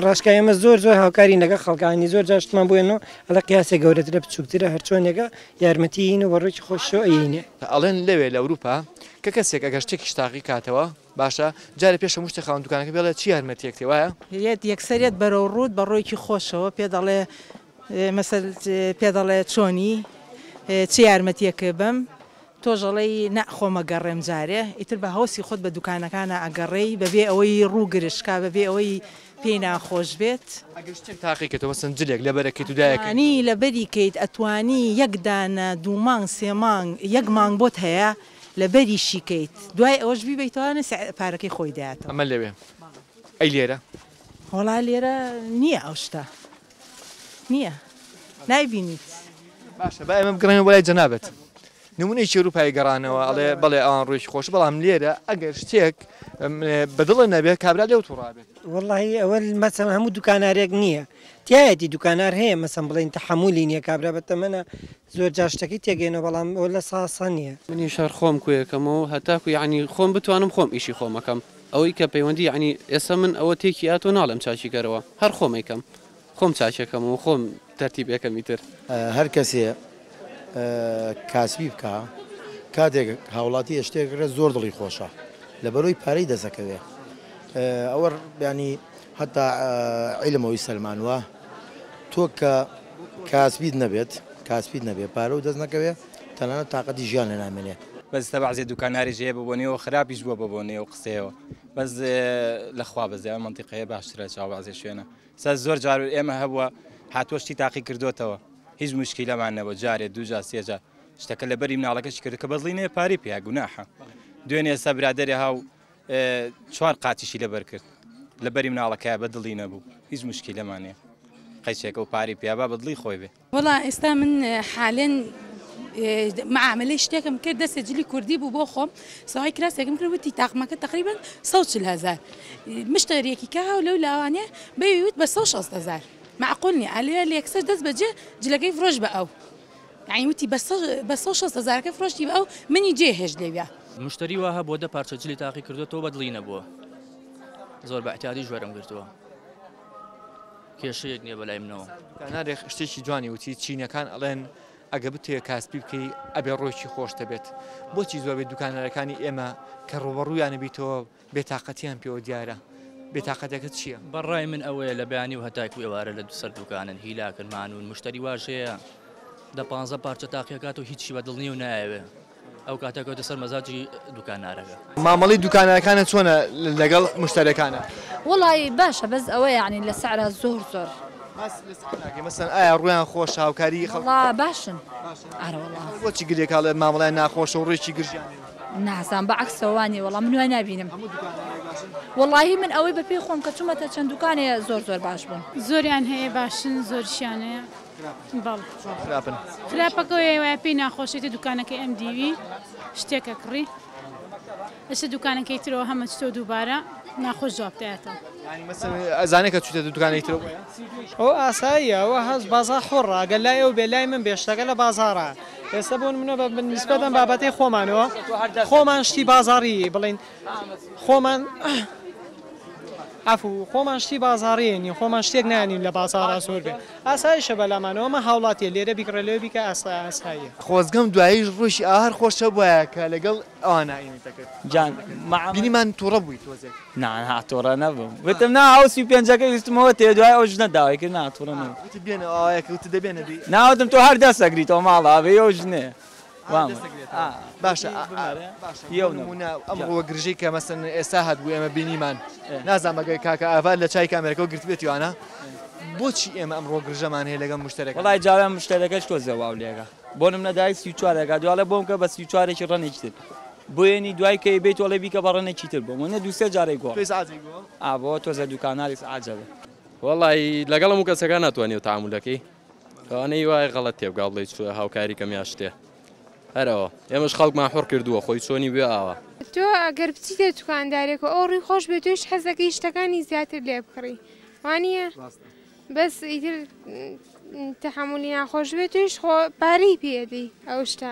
ڕاشکای ئێمە زۆر هاوکاری لەگەڵ خەڵکانی زۆر جاشتمان بووێنەوە ئەڵە قیاسێک گەورەترە بچووکترە هەرچۆنێکە یارمەتیین و بەڕۆکی خۆشەوە ئەینێ ئەڵێن لەوێ لە ئەوروپا کە کەسێک ئەگەر شتێکی تاقی کاتەوە باشە جارێ پێش هەموو شتێ خاوەن دوکانەکە بێڵێ چی یارمەتیەک تێ وایە یەکسەرێت بەرەو ڕوود بە ڕۆیکی خۆشەوە پێ دەڵێ مەسەل پێ دەڵێ چۆنی چی یارمەتیەکە بم تۆژەڵی نەخۆمە گەڕێم جارێ ئیتر بە هەوسی خۆت بە دوکانەکانە ئەگەڕێی بەبێ ئەوەی ڕووگرشکا بەبێ ئەوەی پێی ناخۆش بێت ئەگەر شتێک تاقیکەوە سنجلێک لەبەرەکەیت و دایەکەی ئەنی لەبەری کەیت ئەتوانی یەک دانە دوو مانگ سێ مانگ یەک مانگ بۆت هەیە لەبەری شیکەیت دوای ئەوەش بیبیتوانە پارەکەی خۆی دایاتەوە ئەمە لەوێ ئەی لێرە وەڵا لێرە نییە ئەو شتە نییە نایبینیت باشە با ئێمە بگەڕێنەوە بۆلای جەنابەت نمونەیەکی ئەوروپای گەڕانەوە ئەڵێ بەڵێ ئەوان ڕۆیشی خۆش بەڵام لێرە ئەگەر شتێک بەدڵە نەبێت کابرا لێو تووڕابێت والله ئەوە مەسەڵەن هەموو دوکانارێک نییە تایەتی دوکانار هەیە مەسەڵەن بڵێن تەحمولی نییە کابرا بەتەمەنە زۆر جار شتێکی تێگەێنەوە بەڵام ئەوە لە ساسە نییە منی شار خۆم کوێکەمەوە هەتاکو یعنی خۆم بتوانم خۆم ئیشی خۆمەکەم ئەوەی کە پەیوەندی یعنی ئێستا من ئەوە تێکی ئاتۆ ناڵم چاچیگەرەوە هەر خۆمەکەم خۆم چاچەکەم و خۆم تەرتیبەکەمی تر هەر کەسێ کاسبی بکە کاتێک هاوڵاتی شتێکرە زۆر دڵی خۆشە لەبەرۆی پارەی دەسەکەوێ ئەوە ینی هەتا عیلمەوەی سەلمانوە تۆ کە کاسبیت نەبێت پارە و دەست نەکەوێ تەنانەت تااقەتی ژیان لە نامێنێ بەس تەبعزێ دوکاناری ژێ ببوونەوە خراپیش بووە ببوونێ و قسەوە بەس لەخوا بەزێ منتیقەیە باشترە چاوازێ شوێنە سە زۆر جار ئێمە هەبووە هاتوۆشتی تاقی کردوتەوە هیچ مشکیلەمان نەبوو جارێ دوجار سێجار شتەکە لە بەری مناڵەکەش کرد کە بەزڵینێ پاری پێیا گوناحە دوێنێ ئێستا برادەرێ هاو چوار قاتیشی لەبەر کرد لە بەری مناڵەکەیە بەدڵی نەبوو هیچ مشکیلەمانێ قەیچێکە و پاری پێیا با بەدڵی خۆی بێ وەڵا ئێستا من حالێن معاملەی شتێکم کرد دەستێ جلی کوردی بوو بۆ خۆم سەوای کراسێکم کرد وتی تاقمەکە تقریبا 140,000 مشتەرێکی کە هاو لەو لاوانێ بەویوت بە 160,000 معقول نیە ئالێ لێکسەر دەست بەجێ جلەکەی فرۆش بە ئەو يعني وتي بس 160,000 كيف فرشتي بقى مني جاهز ليبيا مشتری واه بۆ دە پارچە جلی تاقی کردوەوە بەدڵی نەبووە زۆر بە احتیاطی ژوەرم گرتووە کێشەیەک نییە بەلای منەوە کانارێک شتێکی جوانی وتی چینەکان ئەڵێن ئەگە بتوێ کاسبی بکەی ئەبێ ڕۆیکی خۆش دەبێت بۆچی زۆر بێت دوکانەکانی ئێمە کە ڕوبەڕوویانە بیتەوە بێتاقەتیان پێوە دیارە بێتاقەتەکەت چییە بەڕای من ئەوەیە لە بەیانی و هەتاکو ئێوارە لە دووسەر دوکانن هیلاکردمان و مشتری واشەیە دە 15 پارچە تاقیەکات و هیچی بەدڵ نیە و نایەوێ ئەو کاتێکەوە سەر مەزاجی دوکانارەکە مامەڵی دوکانەکانە چۆنە لەگەڵ مشتەرەکانە وڵی باشە بەس ئەوە یعنی لە سعرە زۆر مەسەن ئایا ڕویان خۆش هاوکاری خەڵا باشن بۆچی گرێکا لە مامەڵای ناخۆشە و ڕێکی گرژیان ناسان بەعکسەوانی وەڵام من وای نبینم وڵی من ئەوەی بەپێی خۆم کە چوومەتە چەند دوکانێ زۆر باش بوون زۆریان هەیە باشن زۆرشیانەیە خراپەکەی وای پێی ناخۆشێتی دوکانەکەی ئەم دیوی شتێکە کڕی ئەشە دوکانەکەی ترەوە هەمە چتۆ دووبارە ناخۆش جوابتایەتەوە ئەزانێت کە چوتە دوکانێکی ترەوە ئەو ئاساییە ئەوە هەز بازار خۆڕە ئەگەر لای ئەو بێ لای من بێشتەکە لە بازارە ئێستا بۆ منە بە نسبەتەن بابەتەی خۆمانەوە خۆمان شتی بازاڕی بڵین خۆمان عفو خۆمان شتی بازاڕێنی خۆمان شتێک نانین لە بازارە زۆر بێ ئاسایشە بەلامانەوە مە هاوڵاتیە لێرە بیکڕە لێ بیکە ئاساییە خۆزگەم دواییش ڕۆژی ئاهەر خۆشە بووە کە لەگەڵ ئەوانائینیتەکەت جان بینیمان تووڕە بووی تۆزێک نا تۆڕە نەبووم وتم نا هاوسی پێنجەکە ویستمەوە تێ دوای ئەو ژنە داوای کرد نا تووڕە نەبوو بێنە ئاوایەکە وتە دەبێنە دی ناوتم تۆ هەر دەسەگریتەوە ماڵا بێ ئەو ژنێ باشە ئەمڕۆ گرژەی کە مەسەن ئێستا هەبوو ئێمە بینیمان نازانمەگەی کاکە ئاوا لە چای کامێرەکە گرتبێتیوانە بۆچی ئێمە ئەمڕۆ گرژەمان هەیە لەگەڵ مشتەرەکە وڵای جاویان مشتەرەکەش تۆ زێواو لێگە بۆ نم نەدای 34ەکە دوالە بۆم کە بە 34ێکی ڕەنێکی تر بۆیێنی دوای کە بێت وڵێ بیکە بە ڕەنێکی تر بۆم منە دوسێ جارێک گۆ بۆ تۆزە دوکاناری عاجەبە وڵی لەگەڵم و کەسەکە ناتوانێت تەعاملەکەی ئەوانەی وای غەڵەت تێبگا بڵێ هاوکاری کەم یا شتێ هەرەوە ئێمەش خەڵکمان حۆڕ کردووە خۆی چۆنی بێ ئاوە تۆ ئەگەر بچیتە دوکاندارێکە ئەو ڕووی خۆش بێت توش حەزەکەی شتەکانی زیاتر لێ بکڕی وانە بەس ئیتر تحملی نخۆش بێت توش پارەی پێدەی ئەو شتا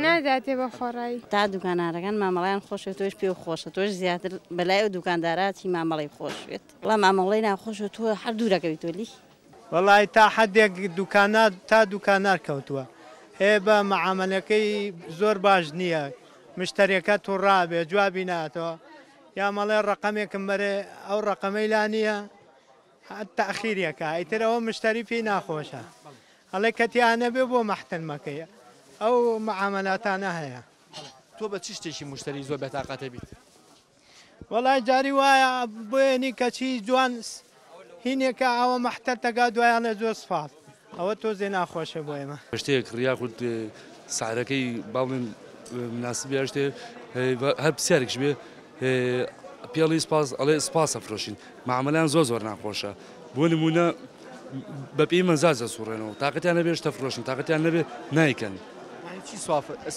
ناداتێ بە خۆڕایی تا دوکانارەکان مامەڵیان خۆشێت تۆش پێ خۆشە تۆش زیاتر بەلای ئەو دوکانداراتی مامەڵی خۆش بێت وڵام مامەڵی ناخۆشە تۆ هەر دوو دەکەویت تۆلی وەڵی تا حدێک دوکانات تا دوکانار کەوتووە هەیە بە مەعاملەکەی زۆر باش نییە مشتریەکە تووڕابێ جوابی ناتەوە یا مەڵێ ڕقەمێکم بەرێ ئەو ڕقەمەی لا نییە تەخیریەکە ئیترەوە مشتری پێی ناخۆشە هەڵێ کەتیانە بێ بۆ مەحتەلمەکەی ئەو مەعاملاتانە هەیە تۆ بە چ شتێکی مشتری زۆر بێتاقەتە بیت وەڵای جاری وایە بۆێنی کەچی جوان هینێکە ئەوە مەحتەل تەگا دوایانە زۆر سپاس ئەوە تۆزێ ناخۆشە بۆ ئێمە شتێک ڕیاخود سعرەکەی باڵێن مناسبی شتێ هەر پرسیارێکش بێ پێڵی سپاس ئەڵێ سپاس ئەفرۆشین مەعاملەیان زۆر ناخۆشە بۆ نمونە بە پێی مەزاج دەسوڕێنەوە تااقەتیان نەبێ شتە فرۆشن تااقەتیان نەبێ نایکەن چی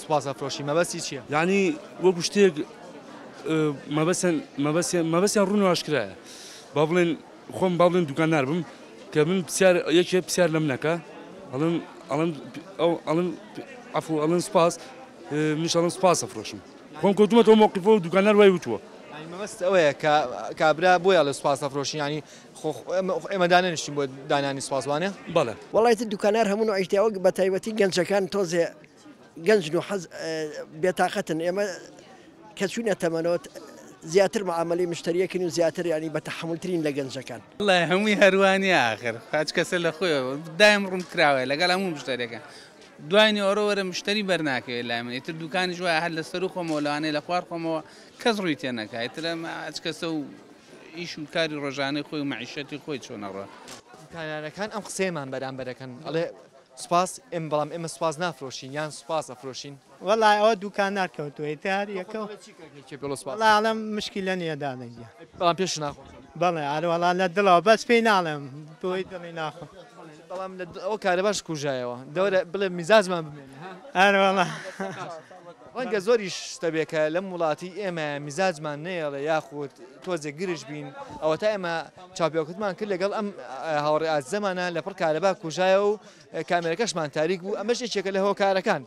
سپاس ئەفرۆشی مەبەستی چییە؟ یعنی وەکو شتێک مەبەستیان ڕوون ئاشکرایە با بڵێن خۆم با بڵێن دوکاندار بم کە من یەکێ پرسیار لەم نەکە ئەڵم عەفو ئەڵێن سپاس منیش ئەڵێم سپاس ئەفرۆشم خۆم کەوتومەتەوە موقیفەوە دوکاندار وای وتووە مەبەست ئەوەیە کابرا بۆیە لە سوپاس ئەفرۆشی ینی ئێمە دانێنشتین بۆ دانانی سوپاسوانێ بەڵێ وڵایەتی دوکانار هەموو عیشتیاوە بە تایبەتی گەنجەکان تۆزێ گەنج و حەز بێتاقەتن ئێمە کە چوونە تەمەنەوە زیاتر معاملەی مشتریەکەین و زیاتر ینی بە تەحملترین لە گەنجەکان وڵای هەمووی هەروانی ئاخر هاچ کەسە لە خۆیەوە دایم ڕوون کراوە لەگەڵ هەموو مشتریەکە دوای ئەوڕۆ وەرە مشتری بەرناکەوێت لای من ئیتر دوکانی جوایە هەر لەسەر و خۆمەوە لەوانەیە لە خوار خۆمەوە کەس ڕووی تێ نەکات ئیترە هەچ کەسە و ئیش و کاری ڕۆژانەی خۆی و مەعیشەتی خۆی چۆنەڕۆ دوکانارەکان ئەم قسەیەمان بەرامبەرەکەن ئەڵێ سوپاس بەڵام ئێمە سوپاس نافرۆشین یان سوپاس ئەفرۆشین وەڵای ئەوە دوکانار کەوتووە تار یەکەڵام مشکلە نییە دانەگیە بەڵام پێش ناخۆ بەڵێ ئاروەڵان لە دڵەوە بەس پێی ناڵێم تۆی دڵی ناخۆ بەڵام ئەو کارە باش کوژایەوە دەورە بڵێ میزاجمان بمێنێ ئەروەڵا ڕەنگە زۆریش شتە بێ کە لەم وڵاتی ئێمە میزاجمان نەیەڵێ یاخود تۆزێ گرش بین ئەوە تا ئێمە چاپیۆکتمان کرد لەگەڵ ئەم هاوڕێ ئازەمانە لەپڕ کارەبا کوژایە و کامێرەکەشمان تاریک بوو ئەمەش یەکێکە لە هۆکارەکان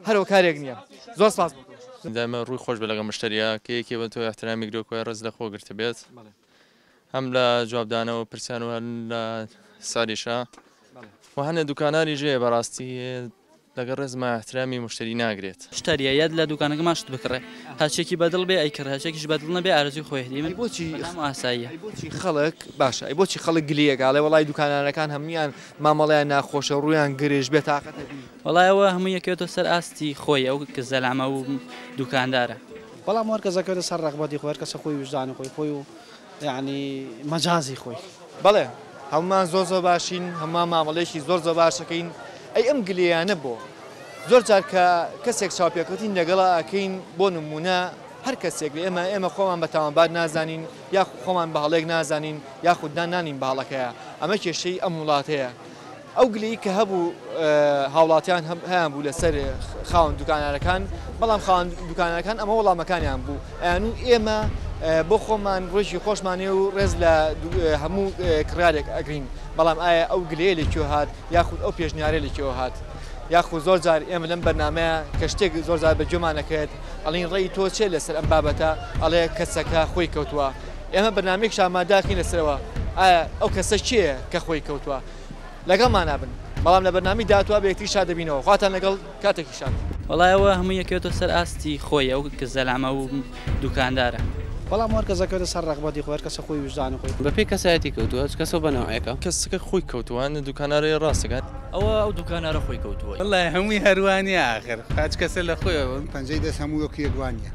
هەرەوە کارێک نییە زۆر سپاس دائما ڕووی خۆش بە لەگە مشتریە کە یەکێ بە تۆ احترامی گرۆکۆی ڕز لە خۆ گرتە بێت هەم لە جوابدانەوە پرسیان و هەر لە ساریشە و هەنێ دوکاناری ژێ بەڕاستی لەگە ڕێزمە احترامی مشتری ناگرێت شتاریە یاد لە دوکانەکە ماشت بکڕێ هەچێکی بەدڵ بێ ئەیکرد هەچێکیش بەدڵ نەبێ ئارزوی خۆی هەدی بۆچی ئاساییە بۆچی خەڵک باشە بۆچی خەڵک گلێگاڵێ وڵای دوکانانەکان هەمویان مامەڵیان ناخۆشە ڕویان گرێژ بێت تااقەتە وڵایەوە هەموو یەکێتە سەر ئاستی خۆی ئەو کە زەلامە و دوکاندارە بەڵام وەرکەزەکەوێتە سەر ڕەغبەتی خۆی کەسە خۆی وجدانی خۆی و یعنی مەجازی خۆی بەڵێ هەمومان زۆر باشین هەمومان مامەڵێکی زۆر باشەکەین ئەی ئەم گلێیانە بۆ زۆر جار کە کەسێک چاپیەکەوتین لەگەڵا ئەکەین بۆ نمونە هەر کەسێک ئێمە خۆمان بە تاوانبار نازانین یاخود خۆمان بە هەڵێک نازانین یاخود نانین بە هەڵەکەیە ئەمە کێشەی ئەم وڵاتەیە ئەو گلەی کە هەبوو هاوڵاتیان هەیان بوو لەسەر خاوەن دوکانارەکان بەڵام خاوەن دوکانەکان ئەمە وەڵامەکانیان بوو ئەیان ئێمە بۆ خۆمان ڕۆژی خۆشمانێ و ڕێز لە هەموو کڕارێک ئەگرین بەڵام ئایا ئەو گلەیە لەکوێ هات یاخود ئەو پێشنیارە لەکوێ هات یاخود زۆر جار ئێمە لەم بەرنامەیە کە شتێک زۆر جار بە گوێمانەکەێت ئەڵین ڕێی تۆ چێ لەسەر ئەم بابەتە ئەڵێ کەسەکە خۆی کەوتووە ئێمە بەرنامەیەک شاماداکەین لەسەرەوە ئایا ئەو کەسە چییە کە خۆی کەوتووە لەگەڵمان نابن بەڵام لە بەرنامی داتوە بە یەکتری شاد دەبینەوە خواتان لەگەڵ کاتێکی شاد وڵایەوە هەموو یەکێتە سەر ئاستی خۆی ئەو کە زەلامە و دوکاندارە بەڵام وەرکەزەکەوێتە سەر ڕەغبەتی خۆی کەسە خۆی وجدانی خۆی بە پێی کەسایەتی کەوتووە کەسە بەناوەیەکە کەسەکە خۆی کەوتووان دوکانارەی ڕاستەکان ئەو دوکانارە خۆی کەوتووە وڵای هەمووی هەروانی ئاخر هاچ کەسە لە خۆیەوە پەنجەی دەست هەموو وەکو یەکوانیە